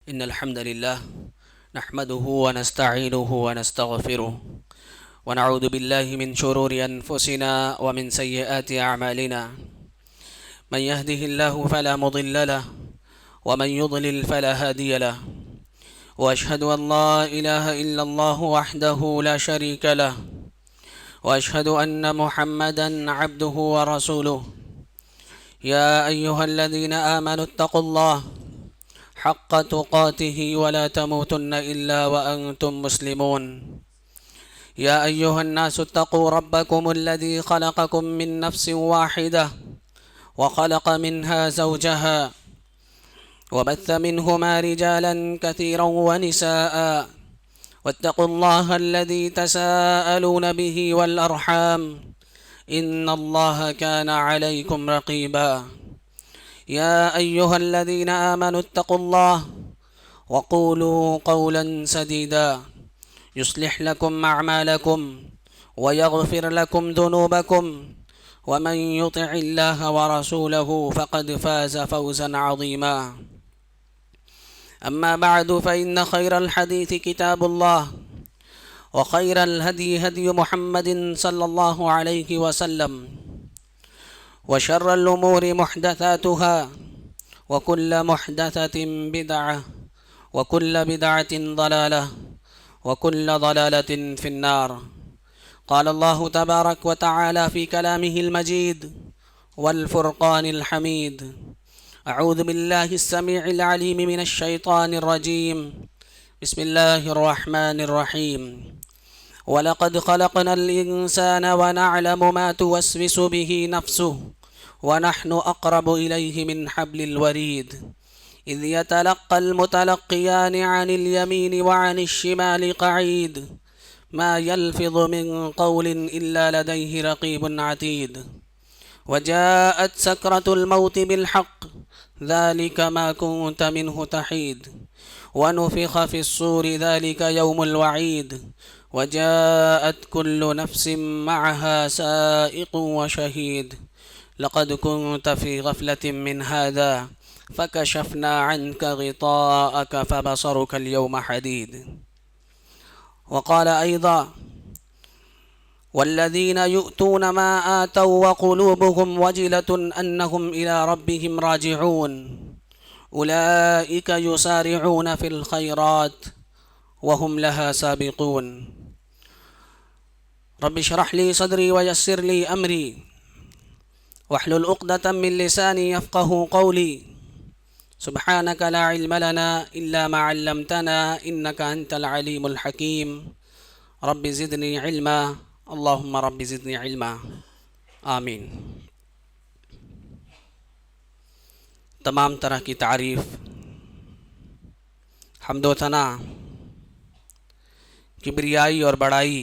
إن الحمد لله نحمده ونستعينه ونستغفره ونعوذ بالله من شرور أنفسنا ومن سيئات أعمالنا. من يهده الله فلا مضل له ومن يضلل فلا هادي له، وأشهد أن لا إله إلا الله وحده لا شريك له، وأشهد أن محمدا عبده ورسوله. يا أيها الذين آمنوا اتقوا الله حق تقاته ولا تموتن إلا وأنتم مسلمون. يا أيها الناس اتقوا ربكم الذي خلقكم من نفس واحدة وخلق منها زوجها وبث منهما رجالا كثيرا ونساء، واتقوا الله الذي تساءلون به والأرحام إن الله كان عليكم رقيبا. يا أيها الذين آمنوا اتقوا الله وقولوا قولا سديدا يصلح لكم أعمالكم ويغفر لكم ذنوبكم، ومن يطع الله ورسوله فقد فاز فوزا عظيما. أما بعد، فإن خير الحديث كتاب الله، وخير الهدي هدي محمد صلى الله عليه وسلم، وشر الأمور محدثاتها، وكل محدثة بدعة، وكل بدعة ضلالة، وكل ضلالة في النار. قال الله تبارك وتعالى في كلامه المجيد والفرقان الحميد: أعوذ بالله السميع العليم من الشيطان الرجيم. بسم الله الرحمن الرحيم. ولقد خلقنا الإنسان ونعلم ما توسوس به نفسه ونحن أقرب إليه من حبل الوريد إذ يتلقى المتلقيان عن اليمين وعن الشمال قعيد ما يلفظ من قول إلا لديه رقيب عتيد. وجاءت سكرة الموت بالحق ذلك ما كنت منه تحيد. ونفخ في الصور ذلك يوم الوعيد. وجاءت كل نفس معها سائق وشهيد. لقد كنت في غفلة من هذا فكشفنا عنك غطاءك فبصرك اليوم حديد. وقال أيضا: والذين يؤتون ما آتوا وقلوبهم وجلة أنهم إلى ربهم راجعون أولئك يسارعون في الخيرات وهم لها سابقون. رب اشرح لي صدري ويسر لي أمري واحلل عقدة من لساني يفقه قولي. سبحانك لا علم لنا إلا ما علمتنا إنك أنت العليم الحكيم. رب زدني علما، اللهم رب زدني علما، آمین. تمام طرح کی تعریف، حمد و ثنا، کبریائی اور بڑائی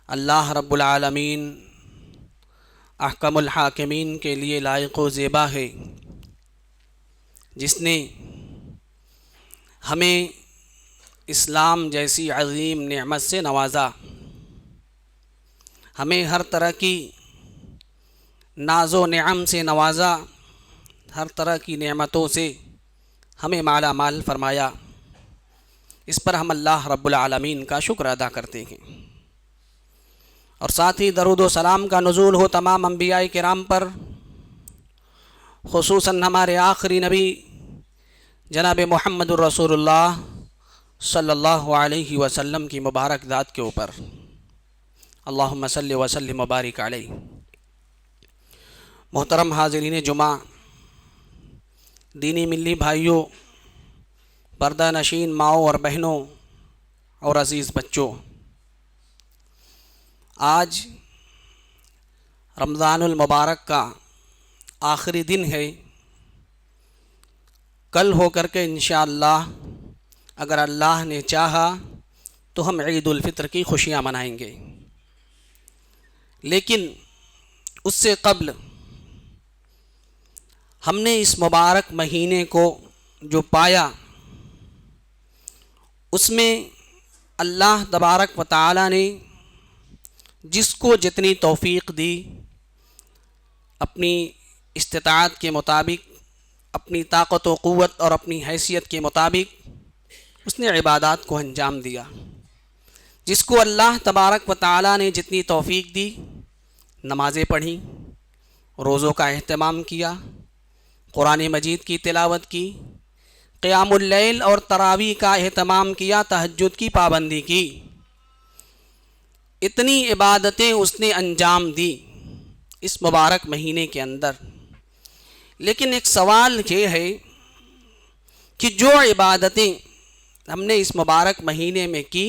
اللہ رب العالمین احکم الحاکمین کے لیے لائق و زیبا ہے، جس نے ہمیں اسلام جیسی عظیم نعمت سے نوازا، ہمیں ہر طرح کی ناز و نعم سے نوازا، ہر طرح کی نعمتوں سے ہمیں مالا مال فرمایا. اس پر ہم اللہ رب العالمین کا شکر ادا کرتے ہیں، اور ساتھ ہی درود و سلام کا نزول ہو تمام انبیاء کرام پر، خصوصاً ہمارے آخری نبی جناب محمد الرسول اللہ صلی اللہ علیہ وسلم کی مبارک ذات کے اوپر. اللہم صلی وسلم وبارک علیہ. محترم حاضرین جمعہ، دینی ملی بھائیوں، پردہ نشین ماؤں اور بہنوں اور عزیز بچوں، آج رمضان المبارک کا آخری دن ہے. کل ہو کر کے انشاءاللہ اگر اللہ نے چاہا تو ہم عید الفطر کی خوشیاں منائیں گے، لیکن اس سے قبل ہم نے اس مبارک مہینے کو جو پایا، اس میں اللہ تبارک و تعالی نے جس کو جتنی توفیق دی، اپنی استطاعت کے مطابق اپنی طاقت و قوت اور اپنی حیثیت کے مطابق اس نے عبادات کو انجام دیا۔ جس کو اللہ تبارک و تعالیٰ نے جتنی توفیق دی، نمازیں پڑھیں، روزوں کا اہتمام کیا، قرآن مجید کی تلاوت کی، قیام اللیل اور تراویح کا اہتمام کیا، تہجد کی پابندی کی، اتنی عبادتیں اس نے انجام دی اس مبارک مہینے کے اندر۔ لیکن ایک سوال یہ ہے کہ جو عبادتیں ہم نے اس مبارک مہینے میں کی،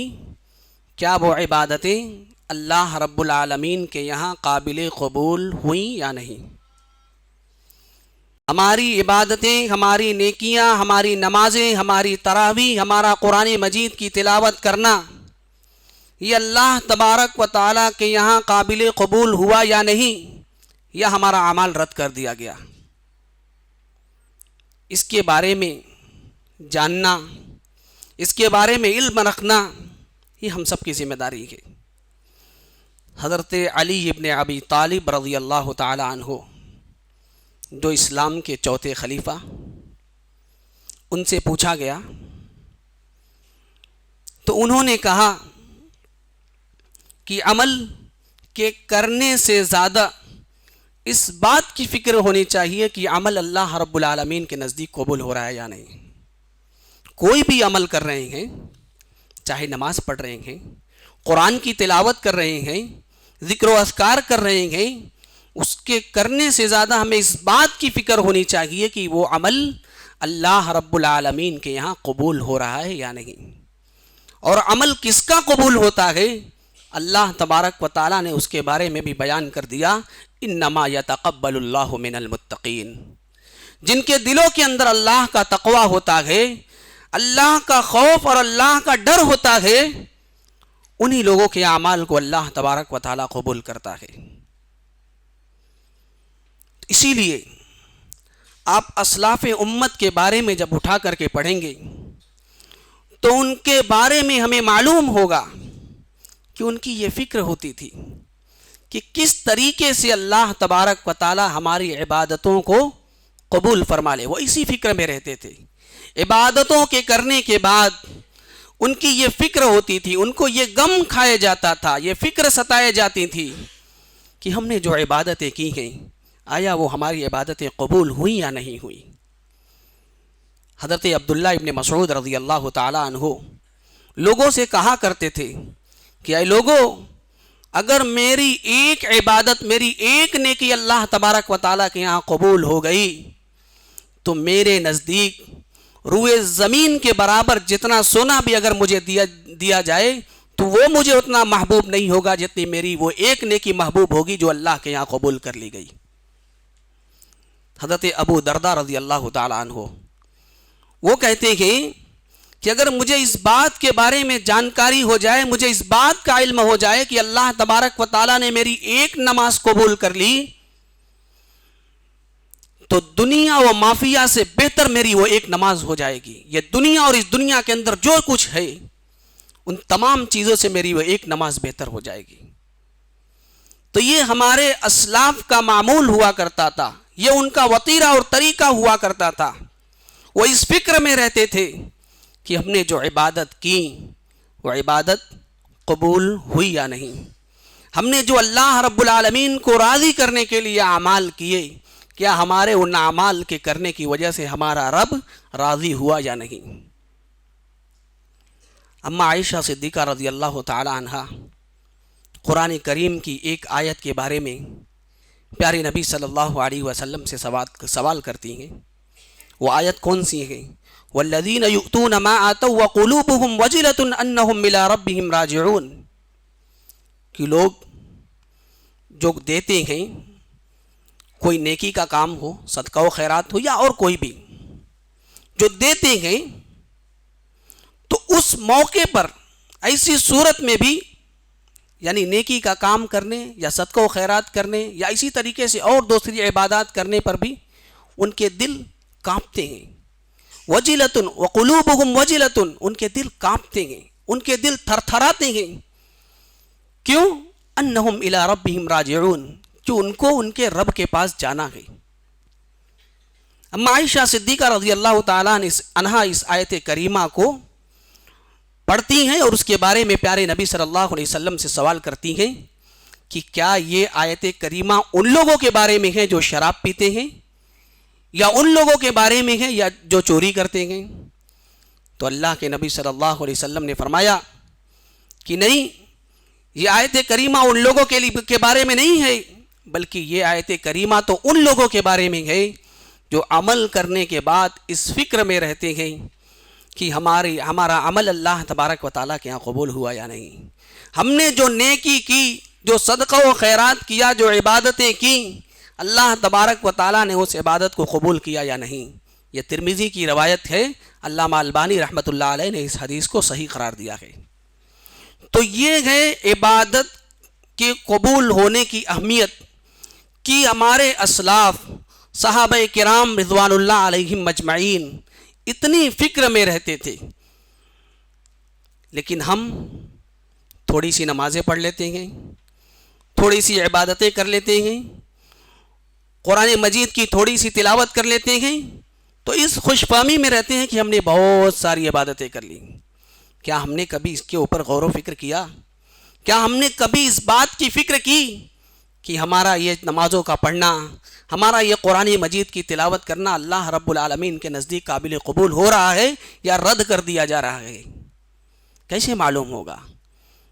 کیا وہ عبادتیں اللہ رب العالمین کے یہاں قابل قبول ہوئیں یا نہیں؟ ہماری عبادتیں، ہماری نیکیاں، ہماری نمازیں، ہماری تراویح، ہمارا قرآن مجید کی تلاوت کرنا، یہ اللہ تبارک و تعالیٰ کے یہاں قابل قبول ہوا یا نہیں، یا ہمارا اعمال رد کر دیا گیا؟ اس کے بارے میں جاننا، اس کے بارے میں علم رکھنا، یہ ہم سب کی ذمہ داری ہے۔ حضرت علی ابن ابی طالب رضی اللہ تعالی عنہ، جو اسلام کے چوتھے خلیفہ، ان سے پوچھا گیا تو انہوں نے کہا کہ عمل کے کرنے سے زیادہ اس بات کی فکر ہونی چاہیے کہ عمل اللہ رب العالمین کے نزدیک قبول ہو رہا ہے یا نہیں۔ کوئی بھی عمل کر رہے ہیں، چاہے نماز پڑھ رہے ہیں، قرآن کی تلاوت کر رہے ہیں، ذکر و اذکار کر رہے ہیں، اس کے کرنے سے زیادہ ہمیں اس بات کی فکر ہونی چاہیے کہ وہ عمل اللہ رب العالمین کے یہاں قبول ہو رہا ہے یا نہیں۔ اور عمل کس کا قبول ہوتا ہے، اللہ تبارک و تعالیٰ نے اس کے بارے میں بھی بیان کر دیا، انما یتقبل اللہ من المتقین۔ جن کے دلوں کے اندر اللہ کا تقوی ہوتا ہے، اللہ کا خوف اور اللہ کا ڈر ہوتا ہے، انہی لوگوں کے اعمال کو اللہ تبارک و تعالیٰ قبول کرتا ہے۔ اسی لیے آپ اسلاف امت کے بارے میں جب اٹھا کر کے پڑھیں گے تو ان کے بارے میں ہمیں معلوم ہوگا کہ ان کی یہ فکر ہوتی تھی کہ کس طریقے سے اللہ تبارک و تعالی ہماری عبادتوں کو قبول فرما لے۔ وہ اسی فکر میں رہتے تھے۔ عبادتوں کے کرنے کے بعد ان کی یہ فکر ہوتی تھی، ان کو یہ غم کھایا جاتا تھا، یہ فکر ستائے جاتی تھی کہ ہم نے جو عبادتیں کی ہیں، آیا وہ ہماری عبادتیں قبول ہوئیں یا نہیں ہوئیں۔ حضرت عبداللہ ابن مسعود رضی اللہ تعالی عنہ لوگوں سے کہا کرتے تھے کہ اے لوگو، اگر میری ایک عبادت، میری ایک نیکی اللہ تبارک و تعالیٰ کے یہاں قبول ہو گئی تو میرے نزدیک روئے زمین کے برابر جتنا سونا بھی اگر مجھے دیا جائے تو وہ مجھے اتنا محبوب نہیں ہوگا جتنی میری وہ ایک نیکی محبوب ہوگی جو اللہ کے یہاں قبول کر لی گئی۔ حضرت ابو درداء رضی اللہ تعالیٰ عنہ وہ کہتے ہیں کہ اگر مجھے اس بات کے بارے میں جانکاری ہو جائے، مجھے اس بات کا علم ہو جائے کہ اللہ تبارک و تعالیٰ نے میری ایک نماز قبول کر لی تو دنیا و مافیا سے بہتر میری وہ ایک نماز ہو جائے گی۔ یہ دنیا اور اس دنیا کے اندر جو کچھ ہے ان تمام چیزوں سے میری وہ ایک نماز بہتر ہو جائے گی۔ تو یہ ہمارے اسلاف کا معمول ہوا کرتا تھا، یہ ان کا وطیرہ اور طریقہ ہوا کرتا تھا۔ وہ اس فکر میں رہتے تھے کہ ہم نے جو عبادت کی وہ عبادت قبول ہوئی یا نہیں، ہم نے جو اللہ رب العالمین کو راضی کرنے کے لیے اعمال کیے، کیا ہمارے ان اعمال کے کرنے کی وجہ سے ہمارا رب راضی ہوا یا نہیں۔ اما عائشہ صدیقہ رضی اللہ تعالی عنہا قرآن کریم کی ایک آیت کے بارے میں پیارے نبی صلی اللہ علیہ وسلم سے سوال کرتی ہیں۔ وہ آیت کون سی ہے؟ والذین یؤتون ما آتوا وقلوبهم وجلة انہم الی ربہم راجعون، کہ لوگ جو دیتے ہیں، کوئی نیکی کا کام ہو، صدقہ و خیرات ہو یا اور کوئی بھی، جو دیتے ہیں تو اس موقع پر ایسی صورت میں بھی، یعنی نیکی کا کام کرنے یا صدقہ و خیرات کرنے یا اسی طریقے سے اور دوسری عبادات کرنے پر بھی ان کے دل کانپتے ہیں۔ وجلتن وقلوبہم وجلتن، ان کے دل کانپتے ہیں، ان کے دل تھرتھراتے ہیں۔ کیوں؟ انہم الی ربہم راجعون، کہ ان کو ان کے رب کے پاس جانا ہے۔ اما عائشہ صدیقہ رضی اللہ تعالیٰ عنہا اس آیت کریمہ کو پڑھتی ہیں اور اس کے بارے میں پیارے نبی صلی اللہ علیہ وسلم سے سوال کرتی ہیں کہ کیا یہ آیت کریمہ ان لوگوں کے بارے میں ہے جو شراب پیتے ہیں، یا ان لوگوں کے بارے میں ہے یا جو چوری کرتے ہیں؟ تو اللہ کے نبی صلی اللہ علیہ وسلم نے فرمایا کہ نہیں، یہ آیت کریمہ ان لوگوں کے بارے میں نہیں ہے، بلکہ یہ آیت کریمہ تو ان لوگوں کے بارے میں ہے جو عمل کرنے کے بعد اس فکر میں رہتے ہیں کہ ہمارا عمل اللہ تبارک و تعالیٰ کے یہاں قبول ہوا یا نہیں، ہم نے جو نیکی کی، جو صدقہ و خیرات کیا، جو عبادتیں کی، اللہ تبارک و تعالیٰ نے اس عبادت کو قبول کیا یا نہیں۔ یہ ترمذی کی روایت ہے، علامہ البانی رحمۃ اللہ علیہ نے اس حدیث کو صحیح قرار دیا ہے۔ تو یہ ہے عبادت کے قبول ہونے کی اہمیت کہ ہمارے اسلاف صحابہ کرام رضوان اللہ علیہم مجمعین اتنی فکر میں رہتے تھے، لیکن ہم تھوڑی سی نمازیں پڑھ لیتے ہیں، تھوڑی سی عبادتیں کر لیتے ہیں، قرآن مجید کی تھوڑی سی تلاوت کر لیتے ہیں، تو اس خوش فہمی میں رہتے ہیں کہ ہم نے بہت ساری عبادتیں کر لی۔ کیا ہم نے کبھی اس کے اوپر غور و فکر کیا؟ کیا ہم نے کبھی اس بات کی فکر کی کہ ہمارا یہ نمازوں کا پڑھنا، ہمارا یہ قرآن مجید کی تلاوت کرنا اللہ رب العالمین کے نزدیک قابل قبول ہو رہا ہے یا رد کر دیا جا رہا ہے؟ کیسے معلوم ہوگا؟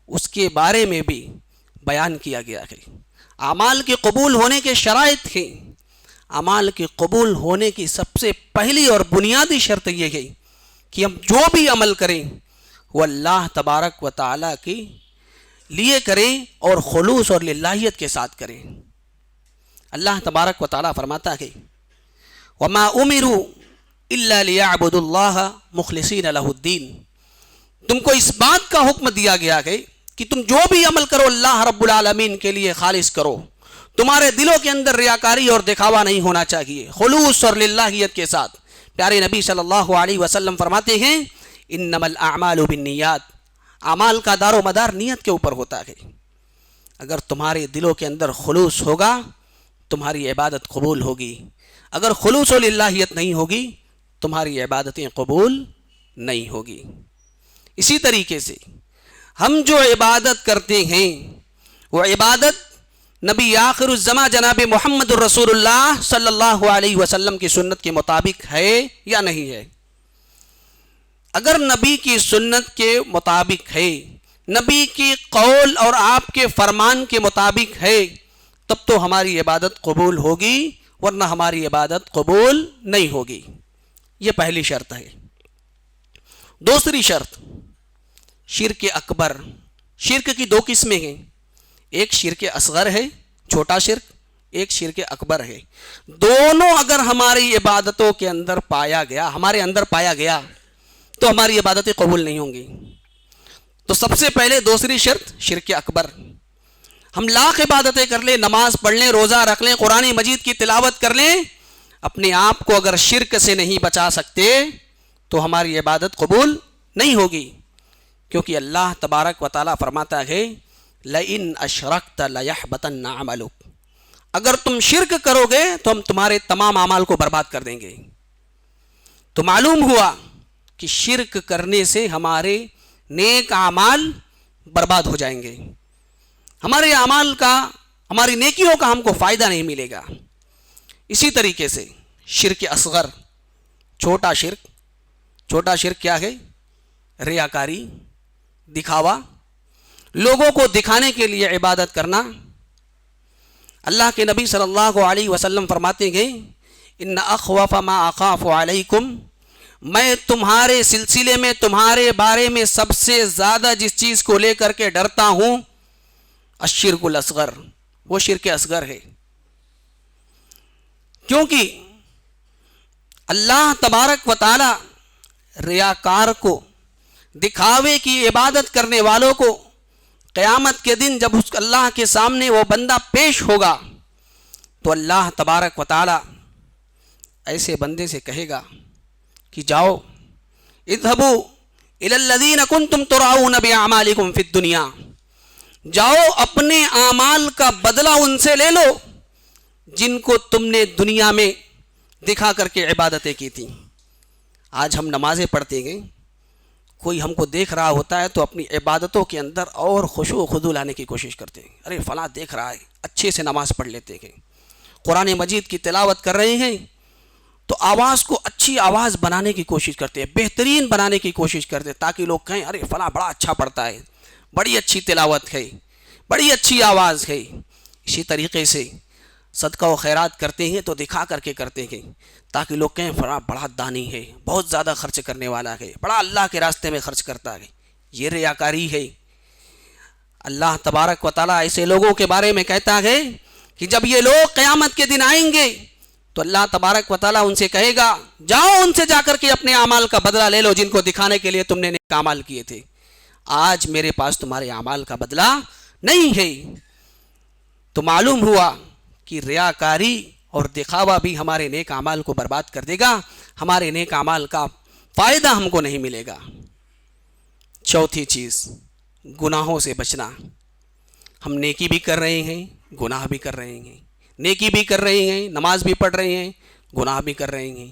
اس کے بارے میں بھی بیان کیا گیا ہے۔ اعمال کے قبول ہونے کے شرائط ہیں۔ اعمال کے قبول ہونے کی سب سے پہلی اور بنیادی شرط یہ ہے کہ ہم جو بھی عمل کریں وہ اللہ تبارک و تعالیٰ کے لیے کریں اور خلوص اور للہیت کے ساتھ کریں۔ اللہ تبارک و تعالیٰ فرماتا ہے وَمَا أُمِرُوا إِلَّا لِيَعْبُدُوا اللَّهَ مُخْلِصِينَ لَهُ الدِّينَ، تم کو اس بات کا حکم دیا گیا ہے کہ تم جو بھی عمل کرو اللہ رب العالمین کے لیے خالص کرو، تمہارے دلوں کے اندر ریاکاری اور دکھاوا نہیں ہونا چاہیے، خلوص اور للہیت کے ساتھ۔ پیارے نبی صلی اللہ علیہ وسلم فرماتے ہیں انما الاعمال بالنیات، اعمال کا دار و مدار نیت کے اوپر ہوتا ہے۔ اگر تمہارے دلوں کے اندر خلوص ہوگا تمہاری عبادت قبول ہوگی، اگر خلوص و للہیت نہیں ہوگی تمہاری عبادتیں قبول نہیں ہوگی۔ اسی طریقے سے ہم جو عبادت کرتے ہیں وہ عبادت نبی آخر الزماں جناب محمد الرسول اللہ صلی اللہ علیہ وسلم کی سنت کے مطابق ہے یا نہیں ہے؟ اگر نبی کی سنت کے مطابق ہے، نبی کی قول اور آپ کے فرمان کے مطابق ہے، تب تو ہماری عبادت قبول ہوگی، ورنہ ہماری عبادت قبول نہیں ہوگی۔ یہ پہلی شرط ہے۔ دوسری شرط شرک اکبر۔ شرک کی دو قسمیں ہیں، ایک شرک اصغر ہے چھوٹا شرک، ایک شرک اکبر ہے۔ دونوں اگر ہماری عبادتوں کے اندر ہمارے اندر پایا گیا تو ہماری عبادتیں قبول نہیں ہوں گی۔ تو سب سے پہلے دوسری شرط شرک اکبر۔ ہم لاکھ عبادتیں کر لیں، نماز پڑھ لیں، روزہ رکھ لیں، قرآن مجید کی تلاوت کر لیں، اپنے آپ کو اگر شرک سے نہیں بچا سکتے تو ہماری عبادت قبول نہیں ہوگی، کیونکہ اللہ تبارک و تعالیٰ فرماتا ہے لئن اشرکت لیحبطن عملک، اگر تم شرک کرو گے تو ہم تمہارے تمام اعمال کو برباد کر دیں گے۔ تو معلوم ہوا کہ شرک کرنے سے ہمارے نیک اعمال برباد ہو جائیں گے، ہمارے اعمال کا، ہماری نیکیوں کا ہم کو فائدہ نہیں ملے گا۔ اسی طریقے سے شرک اصغر، چھوٹا شرک کیا ہے؟ ریاکاری، دکھاوا، لوگوں کو دکھانے کے لیے عبادت کرنا۔ اللہ کے نبی صلی اللہ علیہ وسلم فرماتے ہیں ان اخوف ما اخاف علیکم، میں تمہارے سلسلے میں، تمہارے بارے میں سب سے زیادہ جس چیز کو لے کر کے ڈرتا ہوں الشرک الاصغر، وہ شرک اصغر ہے۔ کیونکہ اللہ تبارک و تعالی ریاکار کو، دکھاوے کی عبادت کرنے والوں کو قیامت کے دن جب اس اللہ کے سامنے وہ بندہ پیش ہوگا تو اللہ تبارک و تعالی ایسے بندے سے کہے گا کہ جاؤ اذهبوا الى الذين كنتم تراؤون باعمالكم في الدنيا، جاؤ اپنے اعمال کا بدلہ ان سے لے لو جن کو تم نے دنیا میں دکھا کر کے عبادتیں کی تھیں. آج ہم نمازیں پڑھتے ہیں، کوئی ہم کو دیکھ رہا ہوتا ہے تو اپنی عبادتوں کے اندر اور خشوع و خضوع لانے کی کوشش کرتے ہیں. ارے فلاں دیکھ رہا ہے، اچھے سے نماز پڑھ لیتے ہیں. قرآن مجید کی تلاوت کر رہے ہیں تو آواز کو اچھی آواز بنانے کی کوشش کرتے ہیں، بہترین بنانے کی کوشش کرتے ہیں، تاکہ لوگ کہیں ارے فلاں بڑا اچھا پڑھتا ہے، بڑی اچھی تلاوت ہے، بڑی اچھی آواز ہے. اسی طریقے سے صدقہ و خیرات کرتے ہیں تو دکھا کر کے کرتے ہیں، تاکہ لوگ کہیں فلاں بڑا دانی ہے، بہت زیادہ خرچ کرنے والا ہے، بڑا اللہ کے راستے میں خرچ کرتا ہے. یہ ریاکاری ہے. اللہ تبارک و تعالیٰ ایسے لوگوں کے بارے میں کہتا ہے کہ جب یہ لوگ قیامت کے دن آئیں گے تو اللہ تبارک و تعالیٰ ان سے کہے گا جاؤ ان سے جا کر کے اپنے اعمال کا بدلہ لے لو جن کو دکھانے کے لیے تم نے نیک اعمال کیے تھے. آج میرے پاس تمہارے اعمال کا بدلہ نہیں ہے. تو معلوم ہوا کہ ریاکاری اور دکھاوا بھی ہمارے نیک اعمال کو برباد کر دے گا، ہمارے نیک اعمال کا فائدہ ہم کو نہیں ملے گا. چوتھی چیز، گناہوں سے بچنا. ہم نیکی بھی کر رہے ہیں، گناہ بھی کر رہے ہیں، نیکی بھی کر رہے ہیں، نماز بھی پڑھ رہے ہیں، گناہ بھی کر رہے ہیں،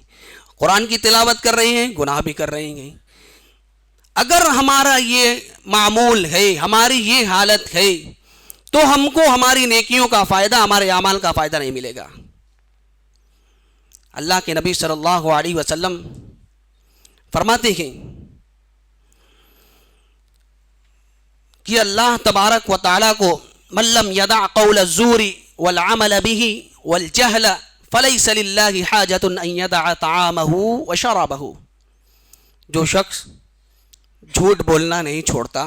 قرآن کی تلاوت کر رہے ہیں، گناہ بھی کر رہے ہیں. اگر ہمارا یہ معمول ہے، ہماری یہ حالت ہے، تو ہم کو ہماری نیکیوں کا فائدہ، ہمارے اعمال کا فائدہ نہیں ملے گا. اللہ کے نبی صلی اللہ علیہ وسلم فرماتے ہیں کہ اللہ تبارک و تعالیٰ کو من لم یدع قول الزور والعمل به والجہل فلیس للہ حاجۃ ان یدع طعامہ وشرابہ. جو شخص جھوٹ بولنا نہیں چھوڑتا،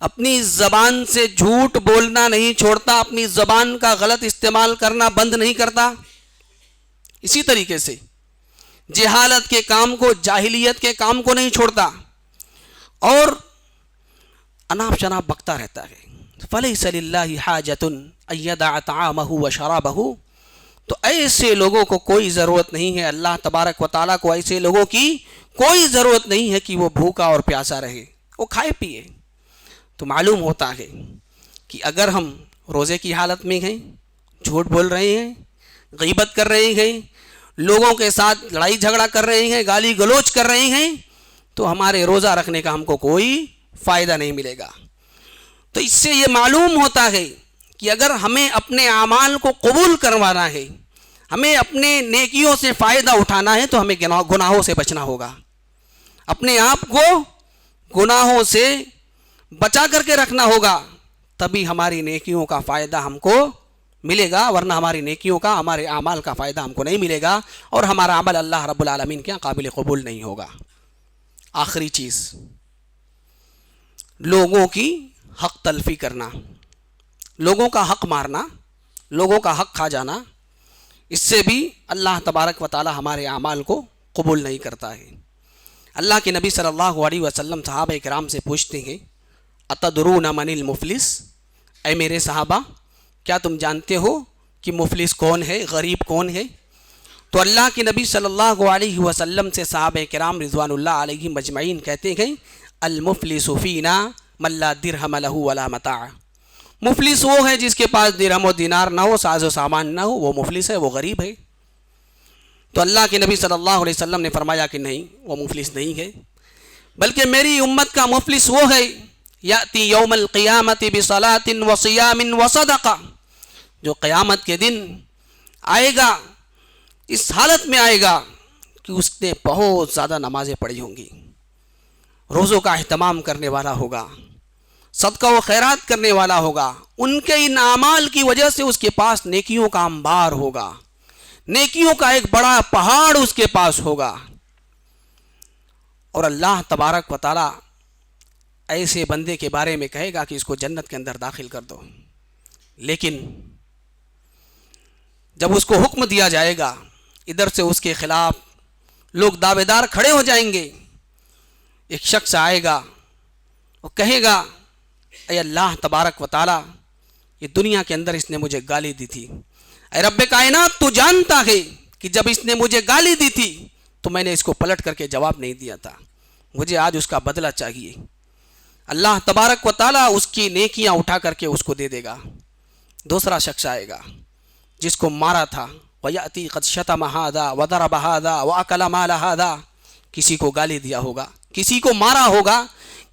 اپنی زبان سے جھوٹ بولنا نہیں چھوڑتا، اپنی زبان کا غلط استعمال کرنا بند نہیں کرتا، اسی طریقے سے جہالت کے کام کو، جاہلیت کے کام کو نہیں چھوڑتا، اور اناپ شناپ بکتا رہتا ہے، فلیس للہ حاجۃ ان یدع طعامہ وشرابہ. تو ایسے لوگوں کو کوئی ضرورت نہیں ہے، اللہ تبارک و تعالیٰ کو ایسے لوگوں کی کوئی ضرورت نہیں ہے کہ وہ بھوکا اور پیاسا رہے، وہ کھائے پیے. تو معلوم ہوتا ہے کہ اگر ہم روزے کی حالت میں ہیں، جھوٹ بول رہے ہیں، غیبت کر رہے ہیں، لوگوں کے ساتھ لڑائی جھگڑا کر رہے ہیں، گالی گلوچ کر رہے ہیں، تو ہمارے روزہ رکھنے کا ہم کو کوئی فائدہ نہیں ملے گا. تو اس سے یہ معلوم ہوتا ہے کہ اگر ہمیں اپنے اعمال کو قبول کروانا ہے، ہمیں اپنے نیکیوں سے فائدہ اٹھانا ہے، تو ہمیں گناہوں سے بچنا ہوگا، اپنے آپ کو گناہوں سے بچا کر کے رکھنا ہوگا، تبھی ہماری نیکیوں کا فائدہ ہم کو ملے گا، ورنہ ہماری نیکیوں کا، ہمارے اعمال کا فائدہ ہم کو نہیں ملے گا، اور ہمارا عمل اللہ رب العالمین کے قابل قبول نہیں ہوگا. آخری چیز، لوگوں کی حق تلفی کرنا، لوگوں کا حق مارنا، لوگوں کا حق کھا جانا، اس سے بھی اللہ تبارک و تعالی ہمارے اعمال کو قبول نہیں کرتا ہے. اللہ کے نبی صلی اللہ علیہ وسلم صحابہ کرام سے پوچھتے ہیں اتدرون من المفلس، اے میرے صحابہ کیا تم جانتے ہو کہ مفلس کون ہے، غریب کون ہے؟ تو اللہ کے نبی صلی اللہ علیہ وسلم سے صحابہ کرام رضوان اللہ علیہم اجمعین کہتے ہیں المفلس فینا من لا درہم لہ ولا متاع. مفلس وہ ہے جس کے پاس درہم و دینار نہ ہو، ساز و سامان نہ ہو، وہ مفلس ہے، وہ غریب ہے. تو اللہ کے نبی صلی اللہ علیہ وسلم نے فرمایا کہ نہیں، وہ مفلس نہیں ہے، بلکہ میری امت کا مفلس وہ ہے یأتی یوم القیامت بصلاۃ وصیام وصدقہ، جو قیامت کے دن آئے گا اس حالت میں آئے گا کہ اس نے بہت زیادہ نمازیں پڑھی ہوں گی، روزوں کا اہتمام کرنے والا ہوگا، صدقہ و خیرات کرنے والا ہوگا، ان کے ان اعمال کی وجہ سے اس کے پاس نیکیوں کا انبار ہوگا، نیکیوں کا ایک بڑا پہاڑ اس کے پاس ہوگا. اور اللہ تبارک و تعالی ایسے بندے کے بارے میں کہے گا کہ اس کو جنت کے اندر داخل کر دو. لیکن جب اس کو حکم دیا جائے گا، ادھر سے اس کے خلاف لوگ دعوے دار کھڑے ہو جائیں گے. ایک شخص آئے گا، وہ کہے گا اے اللہ تبارک و تعالی، یہ دنیا کے اندر اس نے مجھے گالی دی تھی، اے رب کائنات تو جانتا ہے کہ جب اس نے مجھے گالی دی تھی تو میں نے اس کو پلٹ کر کے جواب نہیں دیا تھا، مجھے آج اس کا بدلہ چاہیے. اللہ تبارک و تعالیٰ اس کی نیکیاں اٹھا کر کے اس کو دے دے گا. دوسرا شخص آئے گا جس کو مارا تھا، وَيَأْتِي قَدْ شَتَمَ هَذَا وَضَرَبَ هَذَا وَأَكَلَ مَالَ هَذَا، کسی کو گالی دیا ہوگا، کسی کو مارا ہوگا،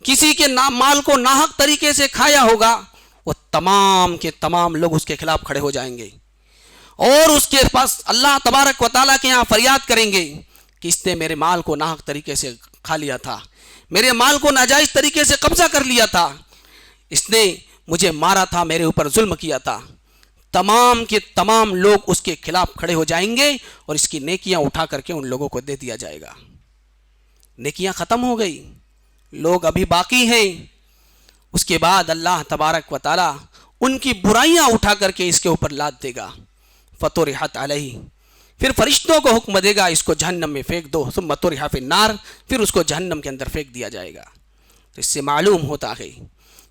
کسی کے مال کو ناحق طریقے سے کھایا ہوگا، وہ تمام کے تمام لوگ اس کے خلاف کھڑے ہو جائیں گے اور اس کے پاس اللہ تبارک و تعالیٰ کے یہاں فریاد کریں گے کہ اس نے میرے مال کو ناحق طریقے سے کھا لیا تھا، میرے مال کو ناجائز طریقے سے قبضہ کر لیا تھا، اس نے مجھے مارا تھا، میرے اوپر ظلم کیا تھا۔ تمام کے تمام لوگ اس کے خلاف کھڑے ہو جائیں گے اور اس کی نیکیاں اٹھا کر کے ان لوگوں کو دے دیا جائے گا۔ نیکیاں ختم ہو گئی، لوگ ابھی باقی ہیں۔ اس کے بعد اللہ تبارک و تعالی ان کی برائیاں اٹھا کر کے اس کے اوپر لاد دے گا۔ فطرحت علیہ، پھر فرشتوں کو حکم دے گا اس کو جہنم میں پھینک دو، ثم طرح فی النار، پھر اس کو جہنم کے اندر پھینک دیا جائے گا۔ تو اس سے معلوم ہوتا ہے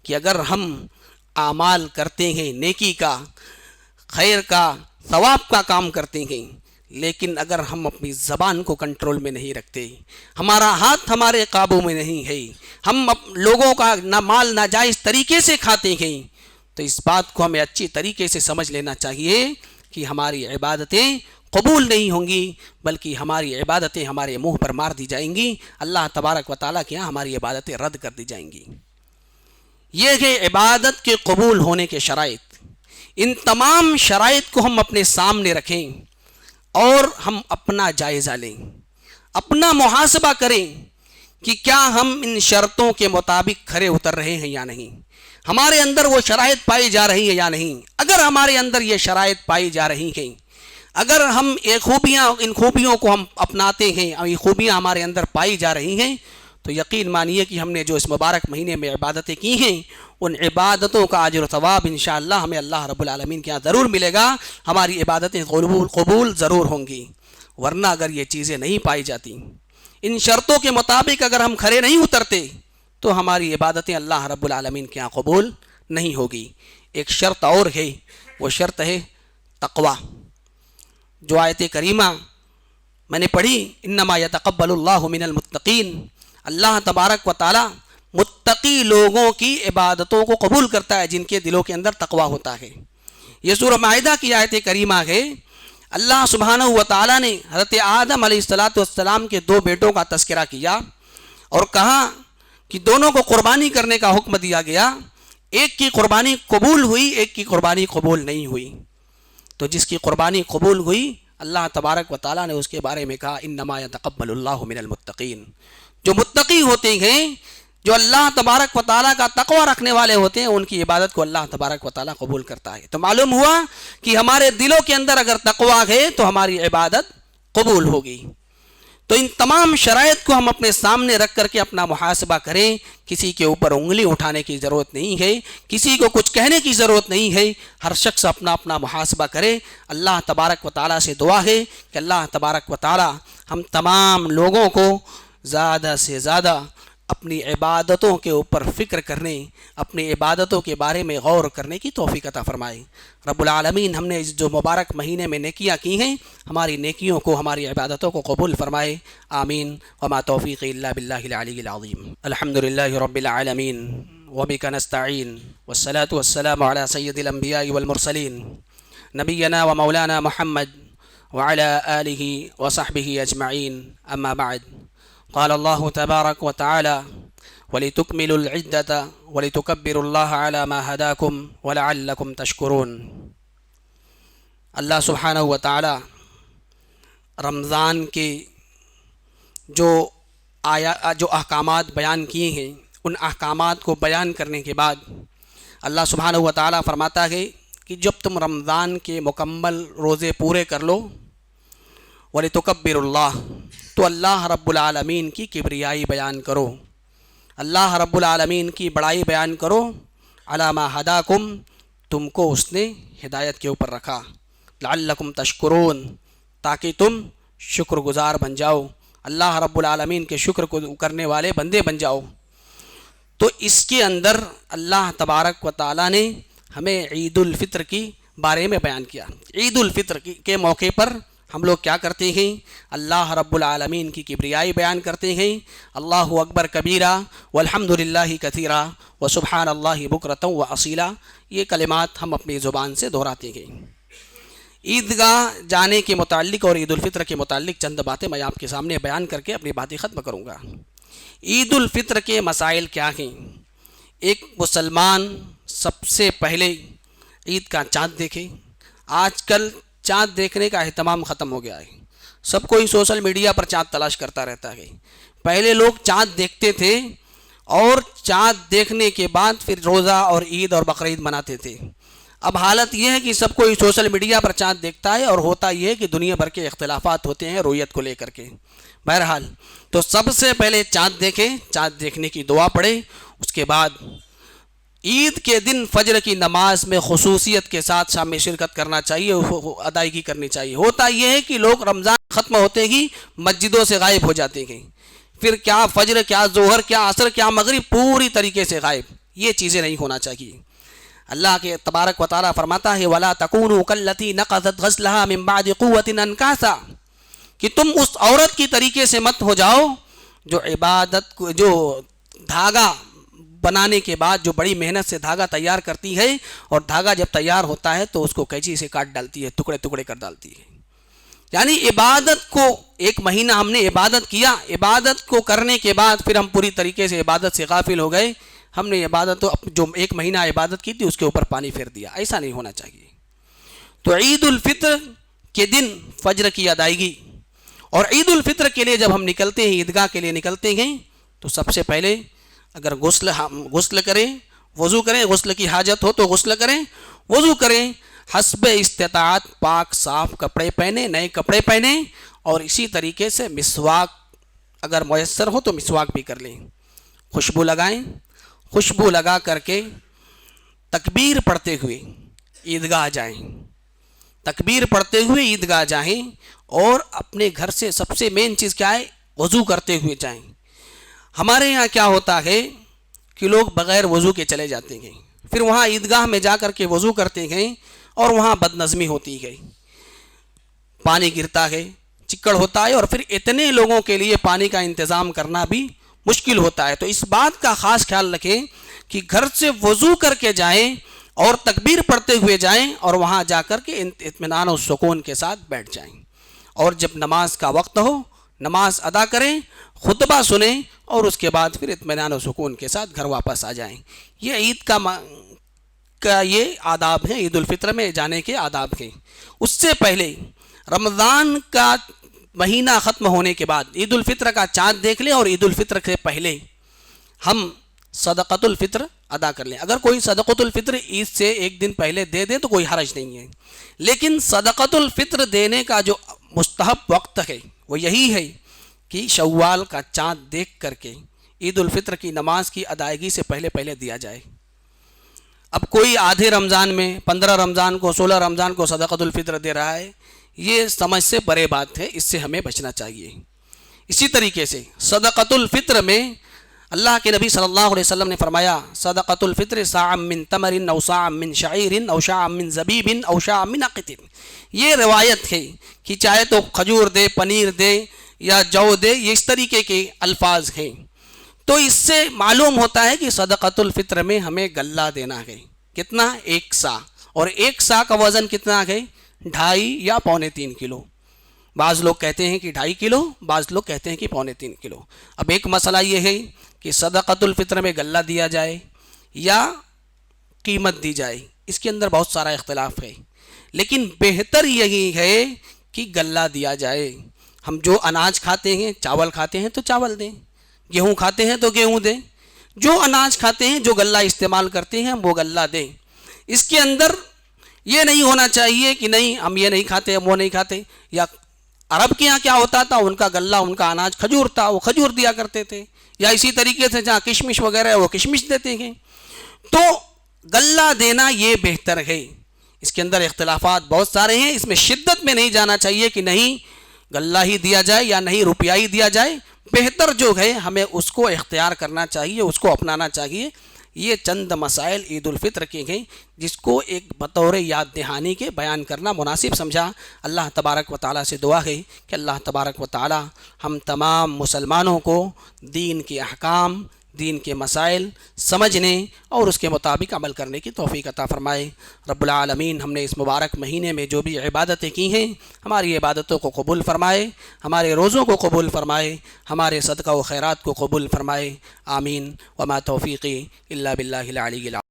کہ اگر ہم اعمال کرتے ہیں نیکی کا، خیر کا، ثواب کا کام کرتے ہیں، لیکن اگر ہم اپنی زبان کو کنٹرول میں نہیں رکھتے، ہمارا ہاتھ ہمارے قابو میں نہیں ہے، ہم لوگوں کا مال ناجائز طریقے سے کھاتے ہیں، تو اس بات کو ہمیں اچھی طریقے سے سمجھ لینا چاہیے کہ ہماری عبادتیں قبول نہیں ہوں گی، بلکہ ہماری عبادتیں ہمارے منہ پر مار دی جائیں گی، اللہ تبارک و تعالیٰ کے یہاں ہماری عبادتیں رد کر دی جائیں گی۔ یہ ہے عبادت کے قبول ہونے کے شرائط۔ ان تمام شرائط کو ہم اپنے سامنے رکھیں اور ہم اپنا جائزہ لیں، اپنا محاسبہ کریں کہ کیا ہم ان شرطوں کے مطابق کھرے اتر رہے ہیں یا نہیں، ہمارے اندر وہ شرائط پائی جا رہی ہیں یا نہیں۔ اگر ہمارے اندر یہ شرائط پائی جا رہی ہیں، اگر ہم ان خوبیوں کو ہم اپناتے ہیں، یہ خوبیاں ہمارے اندر پائی جا رہی ہیں، تو یقین مانیے کہ ہم نے جو اس مبارک مہینے میں عبادتیں کی ہیں، ان عبادتوں کا اجر و ثواب انشاءاللہ ہمیں اللہ رب العالمین کے یہاں ضرور ملے گا، ہماری عبادتیں قبول ضرور ہوں گی۔ ورنہ اگر یہ چیزیں نہیں پائی جاتی، ان شرطوں کے مطابق اگر ہم کھرے نہیں اترتے، تو ہماری عبادتیں اللہ رب العالمین کے یہاں قبول نہیں ہوگی۔ ایک شرط اور ہے، وہ شرط ہے تقوی۔ جو آیت کریمہ میں نے پڑھی، انما یتقبل اللہ من المتقین، اللہ تبارک و تعالی متقی لوگوں کی عبادتوں کو قبول کرتا ہے جن کے دلوں کے اندر تقوی ہوتا ہے۔ یہ سورہ مائدہ کی آیت کریمہ ہے۔ اللہ سبحانہ و تعالی نے حضرت آدم علیہ السلام کے دو بیٹوں کا تذکرہ کیا اور کہا کہ دونوں کو قربانی کرنے کا حکم دیا گیا، ایک کی قربانی قبول ہوئی، ایک کی قربانی قبول نہیں ہوئی۔ تو جس کی قربانی قبول ہوئی، اللہ تبارک و تعالیٰ نے اس کے بارے میں کہا انما یتقبل اللہ من المتقین۔ جو متقی ہوتے ہیں، جو اللہ تبارک و تعالیٰ کا تقوی رکھنے والے ہوتے ہیں، ان کی عبادت کو اللہ تبارک و تعالیٰ قبول کرتا ہے۔ تو معلوم ہوا کہ ہمارے دلوں کے اندر اگر تقوی ہے تو ہماری عبادت قبول ہوگی۔ تو ان تمام شرائط کو ہم اپنے سامنے رکھ کر کے اپنا محاسبہ کریں۔ کسی کے اوپر انگلی اٹھانے کی ضرورت نہیں ہے، کسی کو کچھ کہنے کی ضرورت نہیں ہے، ہر شخص اپنا اپنا محاسبہ کرے۔ اللہ تبارک و تعالیٰ سے دعا ہے کہ اللہ تبارک و تعالیٰ ہم تمام لوگوں کو زیادہ سے زیادہ اپنی عبادتوں کے اوپر فکر کرنے، اپنی عبادتوں کے بارے میں غور کرنے کی توفیق عطا فرمائے۔ رب العالمین ہم نے جو مبارک مہینے میں نیکیاں کی ہیں، ہماری نیکیوں کو، ہماری عبادتوں کو قبول فرمائے، آمین۔ وما توفیق الا باللہ العلی العظیم۔ الحمد للہ رب العالمین وبک نستعین والصلاة والسلام علی سید الانبیاء والمرسلین نبینا و مولانا محمد وعلی آلہ وصحبہ اجمعین، اما بعد۔ قال الله تبارك وتعالى ولتكملوا العدة ولتكبروا الله على ما هداكم ولعلكم تشكرون۔ اللہ سبحانہ و تعالی رمضان کے جو احکامات بیان کیے ہیں، ان احکامات کو بیان کرنے کے بعد اللہ سبحانہ و تعالی فرماتا ہے کہ جب تم رمضان کے مکمل روزے پورے کر لو، وَلِتُكَبِّرُ اللَّهِ، تو اللہ رب العالمین کی کبریائی بیان کرو، اللہ رب العالمین کی بڑائی بیان کرو، عَلَى مَا هَدَاكُمْ، تم کو اس نے ہدایت کے اوپر رکھا، لَعَلَّكُمْ تَشْكُرُونَ، تاکہ تم شکر گزار بن جاؤ، اللہ رب العالمین کے شکر کو کرنے والے بندے بن جاؤ۔ تو اس کے اندر اللہ تبارک و تعالیٰ نے ہمیں عید الفطر کی بارے میں بیان کیا۔ عید الفطر کے موقع پر ہم لوگ کیا کرتے ہیں؟ اللہ رب العالمین کی کبریائی بیان کرتے ہیں، اللہ اکبر کبیرہ والحمد للہ کثیرہ وسبحان اللہ بکرۃ و اصیلا، یہ کلمات ہم اپنی زبان سے دہراتے ہیں۔ عیدگاہ جانے کے متعلق اور عید الفطر کے متعلق چند باتیں میں آپ کے سامنے بیان کر کے اپنی باتیں ختم کروں گا۔ عید الفطر کے مسائل کیا ہیں؟ ایک مسلمان سب سے پہلے عید کا چاند دیکھے۔ آج کل چاند دیکھنے کا اہتمام ختم ہو گیا ہے، سب کوئی سوشل میڈیا پر چاند تلاش کرتا رہتا ہے۔ پہلے لوگ چاند دیکھتے تھے اور چاند دیکھنے کے بعد پھر روزہ اور عید اور بقرعید مناتے تھے۔ اب حالت یہ ہے کہ سب کوئی سوشل میڈیا پر چاند دیکھتا ہے، اور ہوتا یہ ہے کہ دنیا بھر کے اختلافات ہوتے ہیں رؤیت کو لے کر کے۔ بہرحال تو سب سے پہلے چاند دیکھیں، چاند دیکھنے کی دعا پڑھیں، اس کے بعد عید کے دن فجر کی نماز میں خصوصیت کے ساتھ شامل شرکت کرنا چاہیے، ادائیگی کرنی چاہیے۔ ہوتا یہ ہے کہ لوگ رمضان ختم ہوتے ہی مسجدوں سے غائب ہو جاتے ہیں، پھر کیا فجر، کیا ظہر، کیا عصر، کیا مغرب، پوری طریقے سے غائب۔ یہ چیزیں نہیں ہونا چاہیے۔ اللہ کے تبارک و تعالیٰ فرماتا ہے وَلَا تَكُونُوا كَالَّتِي نَقَضَتْ غَزْلَهَا مِن بَعْدِ قُوَّةٍ أَنْكَاثًا، کہ تم اس عورت کی طریقے سے مت ہو جاؤ جو عبادت کو، جو دھاگا بنانے کے بعد جو بڑی محنت سے دھاگا تیار کرتی ہے، اور دھاگا جب تیار ہوتا ہے تو اس کو قینچی سے کاٹ ڈالتی ہے، ٹکڑے ٹکڑے کر ڈالتی ہے۔ یعنی عبادت کو ایک مہینہ ہم نے عبادت کیا، عبادت کو کرنے کے بعد پھر ہم پوری طریقے سے عبادت سے غافل ہو گئے، ہم نے عبادت جو ایک مہینہ عبادت کی تھی اس کے اوپر پانی پھیر دیا۔ ایسا نہیں ہونا چاہیے۔ تو عید الفطر کے دن فجر کی ادائیگی، اور عید الفطر کے لیے جب ہم نکلتے ہیں، عیدگاہ کے لیے نکلتے ہیں، تو سب سے پہلے اگر غسل کریں، وضو کریں، غسل کی حاجت ہو تو غسل کریں، وضو کریں، حسب استطاعت پاک صاف کپڑے پہنیں، نئے کپڑے پہنیں، اور اسی طریقے سے مسواک اگر میسر ہو تو مسواک بھی کر لیں، خوشبو لگائیں، خوشبو لگا کر کے تکبیر پڑھتے ہوئے عیدگاہ جائیں، تکبیر پڑھتے ہوئے عیدگاہ جائیں، اور اپنے گھر سے سب سے مین چیز کیا ہے؟ وضو کرتے ہوئے جائیں۔ ہمارے یہاں کیا ہوتا ہے کہ لوگ بغیر وضو کے چلے جاتے ہیں، پھر وہاں عیدگاہ میں جا کر کے وضو کرتے ہیں، اور وہاں بد نظمی ہوتی ہے، پانی گرتا ہے، چکڑ ہوتا ہے، اور پھر اتنے لوگوں کے لیے پانی کا انتظام کرنا بھی مشکل ہوتا ہے۔ تو اس بات کا خاص خیال رکھیں کہ گھر سے وضو کر کے جائیں اور تکبیر پڑھتے ہوئے جائیں، اور وہاں جا کر کے اطمینان و سکون کے ساتھ بیٹھ جائیں، اور جب نماز کا وقت ہو نماز ادا کریں، خطبہ سنیں، اور اس کے بعد پھر اطمینان و سکون کے ساتھ گھر واپس آ جائیں۔ یہ عید کا یہ آداب ہیں، عید الفطر میں جانے کے آداب ہیں۔ اس سے پہلے رمضان کا مہینہ ختم ہونے کے بعد عید الفطر کا چاند دیکھ لیں، اور عید الفطر سے پہلے ہم صدقۃ الفطر ادا کر لیں۔ اگر کوئی صدقۃ الفطر عید سے ایک دن پہلے دے دیں تو کوئی حرج نہیں ہے، لیکن صدقۃ الفطر دینے کا جو مستحب وقت ہے وہ یہی ہے کہ شوال کا چاند دیکھ کر کے عید الفطر کی نماز کی ادائیگی سے پہلے دیا جائے۔ اب کوئی آدھے رمضان میں 15 رمضان کو 16 رمضان کو صدقۃ الفطر دے رہا ہے، یہ سمجھ سے پرے بات ہے، اس سے ہمیں بچنا چاہیے۔ اسی طریقے سے صدقۃ الفطر میں اللہ کے نبی صلی اللہ علیہ وسلم نے فرمایا صدقۃ الفطر صاع من تمر او صاع من شعیر او شاع من زبیب او شاع من عقط۔ یہ روایت ہے کہ چاہے تو کھجور دے، پنیر دے، یا جو دے، یہ اس طریقے کے الفاظ ہیں۔ تو اس سے معلوم ہوتا ہے کہ صدقۃ الفطر میں ہمیں غلہ دینا ہے، کتنا؟ 1 سا، اور 1 سا کا وزن کتنا ہے؟ 2.5 یا 2.25 کلو۔ بعض لوگ کہتے ہیں کہ 2.5 کلو، بعض لوگ کہتے ہیں کہ 2.25 کلو۔ اب ایک مسئلہ یہ ہے کہ صدقۃ الفطر میں غلہ دیا جائے یا قیمت دی جائے، اس کے اندر بہت سارا اختلاف ہے، لیکن بہتر یہی ہے کہ غلہ دیا جائے۔ ہم جو اناج کھاتے ہیں، چاول کھاتے ہیں تو چاول دیں، گیہوں کھاتے ہیں تو گیہوں دیں، جو اناج کھاتے ہیں، جو غلہ استعمال کرتے ہیں وہ غلہ دیں۔ اس کے اندر یہ نہیں ہونا چاہیے کہ نہیں ہم یہ نہیں کھاتے، ہم وہ نہیں کھاتے۔ یا عرب کے یہاں کیا ہوتا تھا، ان کا غلہ، ان کا اناج کھجور تھا، وہ کھجور دیا کرتے تھے، یا اسی طریقے سے جہاں کشمش وغیرہ ہے وہ کشمش دیتے ہیں۔ تو غلہ دینا یہ بہتر ہے۔ اس کے اندر اختلافات بہت سارے ہیں، اس میں شدت میں نہیں جانا چاہیے کہ نہیں غلہ ہی دیا جائے یا نہیں روپیہ ہی دیا جائے، بہتر جو ہے ہمیں اس کو اختیار کرنا چاہیے، اس کو اپنانا چاہیے۔ یہ چند مسائل عید الفطر کے ہیں جس کو ایک بطور یاد دہانی کے بیان کرنا مناسب سمجھا۔ اللہ تبارک و تعالیٰ سے دعا ہے کہ اللہ تبارک و تعالیٰ ہم تمام مسلمانوں کو دین کے احکام، دین کے مسائل سمجھنے اور اس کے مطابق عمل کرنے کی توفیق عطا فرمائے۔ رب العالمین ہم نے اس مبارک مہینے میں جو بھی عبادتیں کی ہیں ہماری عبادتوں کو قبول فرمائے، ہمارے روزوں کو قبول فرمائے، ہمارے صدقہ و خیرات کو قبول فرمائے، آمین۔ وما توفیقی الا باللہ العلی العظیم۔